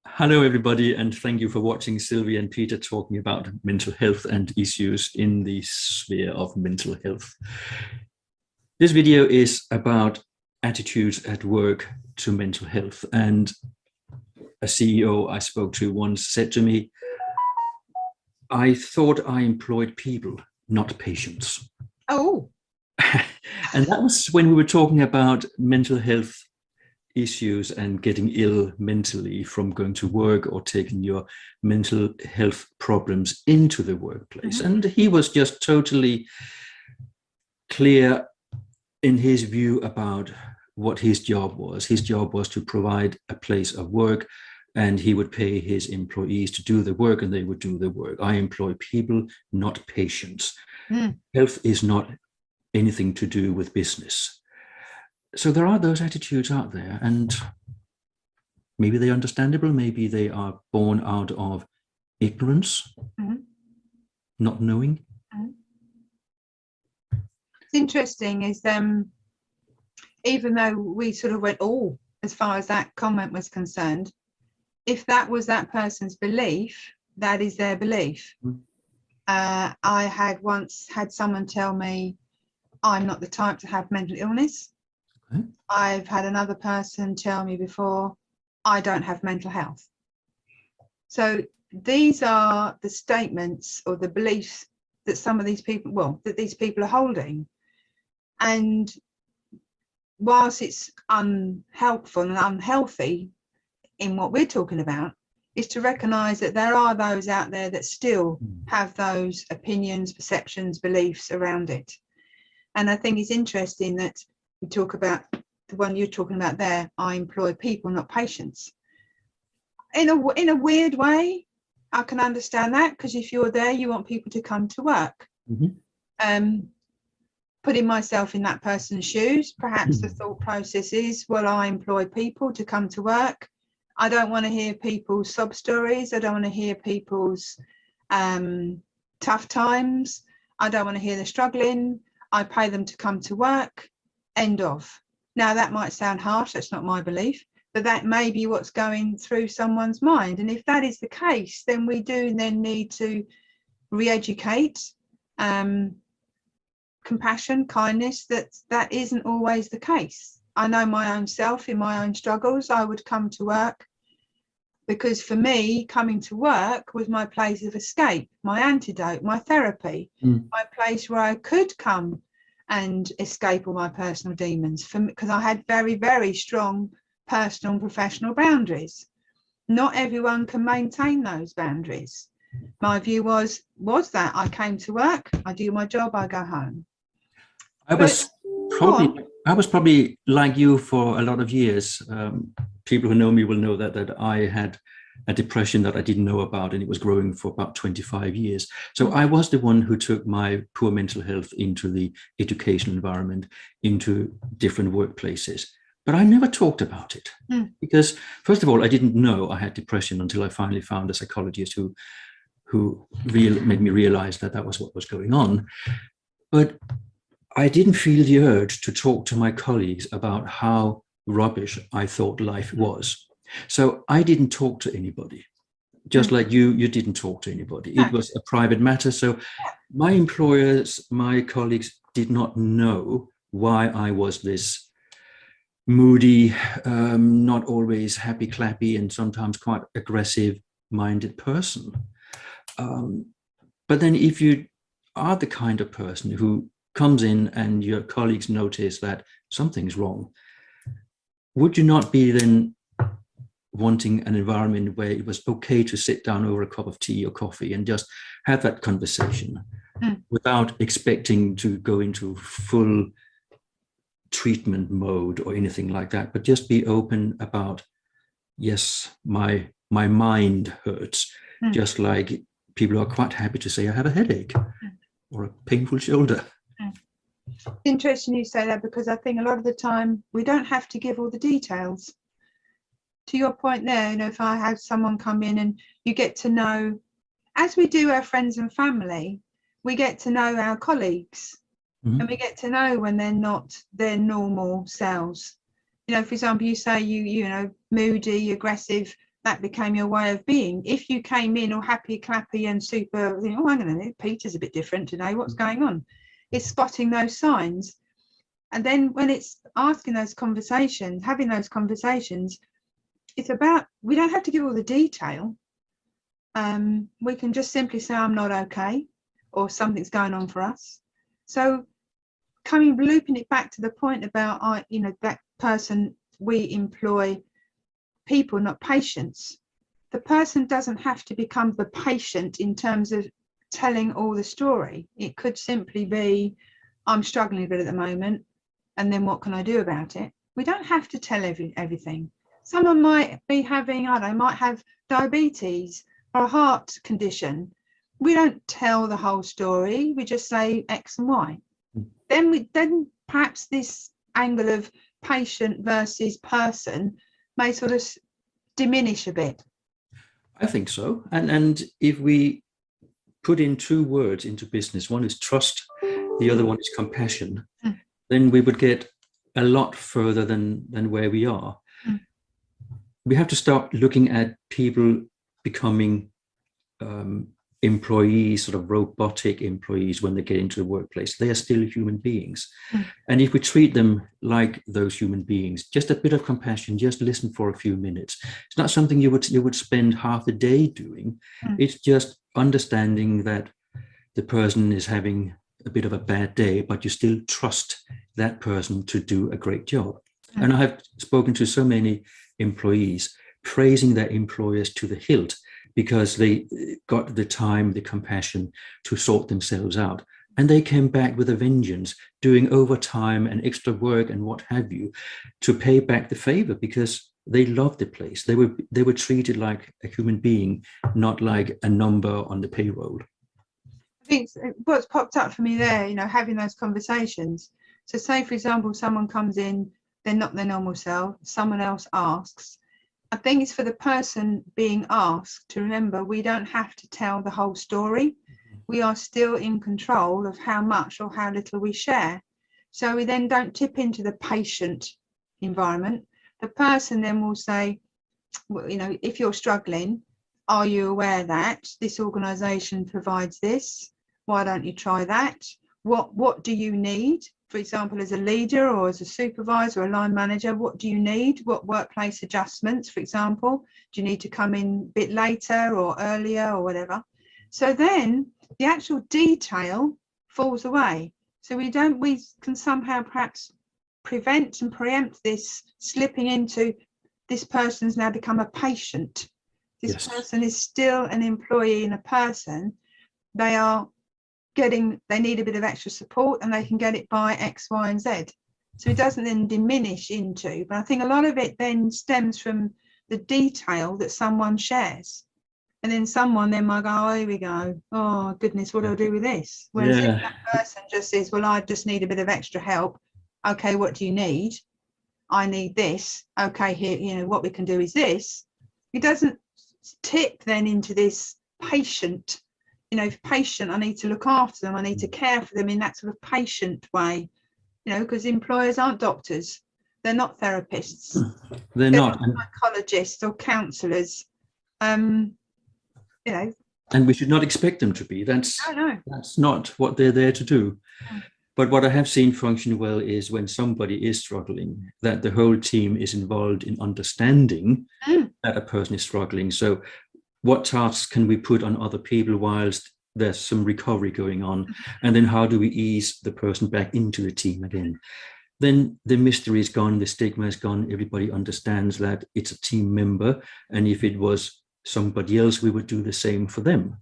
Hello, everybody, and thank you for watching Sylvia and Peter talking about mental health and issues in the sphere of mental health. This video is about attitudes at work to mental health. And a CEO I spoke to once said to me, I thought I employed people, not patients. Oh. And that was when we were talking about mental health issues and getting ill mentally from going to work or taking your mental health problems into the workplace. Mm-hmm. And he was just totally clear in his view about what his job was. His job was to provide a place of work, and he would pay his employees to do the work, and they would do the work. I employ people, not patients. Health is not anything to do with business. So there are those attitudes out there, and maybe they're understandable, maybe they are born out of ignorance, not knowing. It's interesting is even though we sort of went as far as that comment was concerned, if that was that person's belief, that is their belief. I had once had someone tell me I'm not the type to have mental illness. I've had another person tell me before, I don't have mental health. So these are the statements or the beliefs that some of these people, that these people are holding. And whilst it's unhelpful and unhealthy in what we're talking about, is to recognise that there are those out there that still have those opinions, perceptions, beliefs around it. And I think it's interesting that we talk about the one you're talking about there, I employ people, not patients. In a weird way, I can understand that, because if you're there, you want people to come to work. Putting myself in that person's shoes, perhaps the thought process is, well, I employ people to come to work. I don't want to hear people's sob stories. I don't want to hear people's tough times. I don't want to hear the struggling. I pay them to come to work. End of. Now, that might sound harsh. That's not my belief, but that may be what's going through someone's mind. And if that is the case, then we do then need to re-educate, compassion, kindness, that isn't always the case. I know my own self in my own struggles. I would come to work because for me, coming to work was my place of escape, my antidote, my therapy, my place where I could come and escape all my personal demons, because I had very, very strong personal and professional boundaries. Not everyone can maintain those boundaries. My view was that I came to work, I do my job, I go home. I was probably like you for a lot of years. People who know me will know that I had a depression that I didn't know about, and it was growing for about 25 years. So I was the one who took my poor mental health into the educational environment, into different workplaces. But I never talked about it because, first of all, I didn't know I had depression until I finally found a psychologist who made me realize that was what was going on. But I didn't feel the urge to talk to my colleagues about how rubbish I thought life was. So I didn't talk to anybody, just like you didn't talk to anybody. It was a private matter. So my employers, my colleagues did not know why I was this moody, not always happy, clappy, and sometimes quite aggressive-minded person. But then if you are the kind of person who comes in and your colleagues notice that something's wrong, would you not be then wanting an environment where it was okay to sit down over a cup of tea or coffee and just have that conversation without expecting to go into full treatment mode or anything like that, but just be open about, yes, my mind hurts, just like people are quite happy to say I have a headache or a painful shoulder. Interesting you say that, because I think a lot of the time we don't have to give all the details. To your point there, if I have someone come in and you get to know, as we do our friends and family, we get to know our colleagues, and we get to know when they're not their normal selves. For example, you say you moody, aggressive, that became your way of being. If you came in all happy, clappy and super, oh, hang on a minute, Peter's a bit different today, what's going on? It's spotting those signs. And then when it's asking those conversations, having those conversations, it's about, we don't have to give all the detail. We can just simply say, I'm not okay, or something's going on for us. So looping it back to the point about, that person, we employ people, not patients. The person doesn't have to become the patient in terms of telling all the story. It could simply be, I'm struggling a bit at the moment, and then what can I do about it? We don't have to tell everything. Someone might be having, might have diabetes or a heart condition. We don't tell the whole story. We just say X and Y. Then perhaps this angle of patient versus person may sort of diminish a bit. I think so. And if we put in two words into business, one is trust, the other one is compassion, then we would get a lot further than where we are. We have to start looking at people becoming employees, sort of robotic employees, when they get into the workplace. They are still human beings. And if we treat them like those human beings, just a bit of compassion, just listen for a few minutes. It's not something you would spend half the day doing. It's just understanding that the person is having a bit of a bad day, but you still trust that person to do a great job. And I have spoken to so many employees praising their employers to the hilt, because they got the time, the compassion to sort themselves out. And they came back with a vengeance, doing overtime and extra work and what have you, to pay back the favor, because they loved the place. They were treated like a human being, not like a number on the payroll. I think what's popped up for me there, having those conversations. So say, for example, someone comes in, they're not their normal self, someone else asks. I think it's for the person being asked to remember, we don't have to tell the whole story. We are still in control of how much or how little we share. So we then don't tip into the patient environment. The person then will say, well, if you're struggling, are you aware that this organisation provides this? Why don't you try that? What do you need? For example, as a leader or as a supervisor or a line manager, what do you need? What workplace adjustments, for example? Do you need to come in a bit later or earlier or whatever? So then the actual detail falls away. So we can somehow perhaps prevent and preempt this slipping into, this person's now become a patient. This person is still an employee and a person. They need a bit of extra support, and they can get it by X, Y, and Z. So it doesn't then diminish into, but I think a lot of it then stems from the detail that someone shares. And then someone then might go, oh, here we go. Oh, goodness, what do I do with this? Whereas if that person just says, well, I just need a bit of extra help. Okay, what do you need? I need this. Okay, here, what we can do is this. It doesn't tip then into this patient, patient, I need to look after them, I need to care for them in that sort of patient way, because employers aren't doctors, they're not therapists, they're not psychologists or counsellors, and we should not expect them to be. That's not what they're there to do. But what I have seen function well is when somebody is struggling, that the whole team is involved in understanding that a person is struggling. So what tasks can we put on other people whilst there's some recovery going on? And then how do we ease the person back into the team again? Then the mystery is gone, the stigma is gone. Everybody understands that it's a team member. And if it was somebody else, we would do the same for them.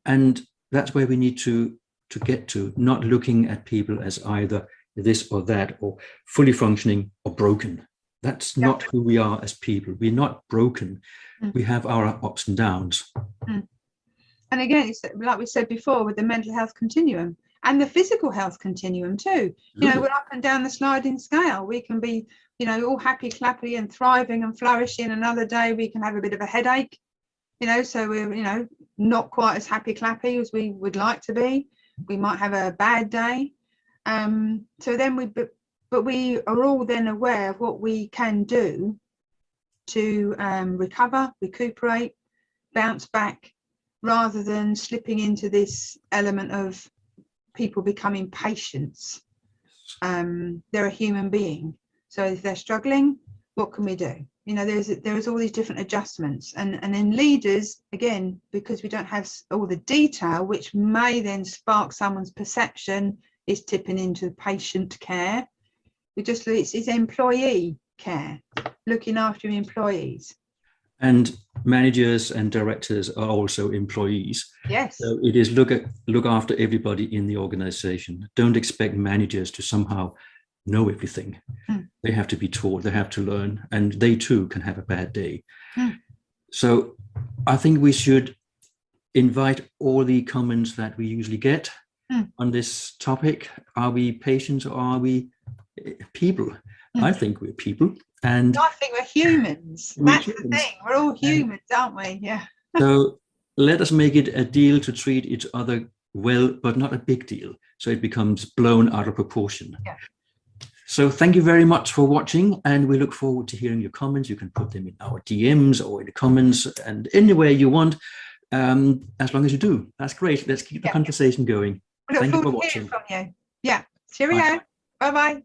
And that's where we need to get to, not looking at people as either this or that, or fully functioning or broken. That's not who we are as people. We're not broken. We have our ups and downs. And again, it's like we said before, with the mental health continuum and the physical health continuum too. We're up and down the sliding scale. We can be, all happy, clappy and thriving and flourishing. Another day we can have a bit of a headache, so we're, not quite as happy, clappy as we would like to be. We might have a bad day. So then we are all then aware of what we can do to recover, recuperate, bounce back, rather than slipping into this element of people becoming patients. They're a human being, so if they're struggling, what can we do? You know, there's all these different adjustments, and in leaders, again, because we don't have all the detail, which may then spark someone's perception is tipping into patient care. It's employee care, looking after employees. And managers and directors are also employees. Yes. So it is look after everybody in the organization. Don't expect managers to somehow know everything. They have to be taught, they have to learn, and they too can have a bad day. So I think we should invite all the comments that we usually get on this topic. Are we patients or are we people? I think we're people. And I think we're humans. That's the thing. We're all humans, aren't we? Yeah. So let us make it a deal to treat each other well, but not a big deal, so it becomes blown out of proportion. Yeah. So thank you very much for watching, and we look forward to hearing your comments. You can put them in our DMs or in the comments and anywhere you want, as long as you do. That's great. Let's keep the conversation going. Thank you for watching. From you. Yeah. Cheerio. Bye-bye.